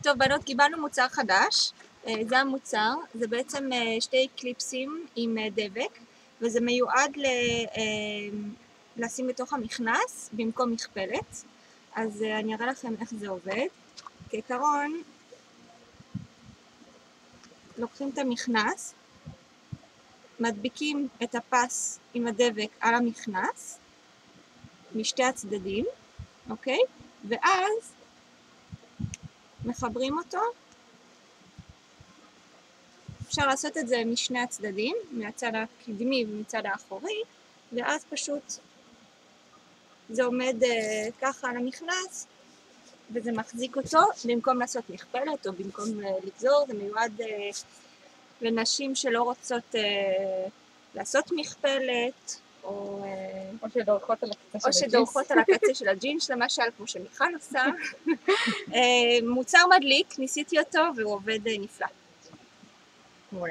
טוב בנות, קיבלנו מוצר חדש, זה המוצר, זה בעצם שתי קליפסים עם דבק, וזה מיועד לשים בתוך המכנס במקום מכפלת, אז אני אראה לכם איך זה עובד. כעיקרון, לוקחים את המכנס, מדביקים את הפס עם הדבק על המכנס, משתי הצדדים, אוקיי? ואז מחברים אותו. אפשר לעשות את זה משני הצדדים, מהצד הקדמי ומצד האחורי, ואז פשוט זה עומד ככה על המכנס, וזה מחזיק אותו, במקום לעשות מכפלת או במקום לגזור. זה מיועד לנשים שלא רוצות לעשות מכפלת, או שדורכות על הקצה של הג'ינס, למשל, כמו שמיכל עושה. מוצר מדליק, ניסיתי אותו והוא עובד נפלא. מעולה.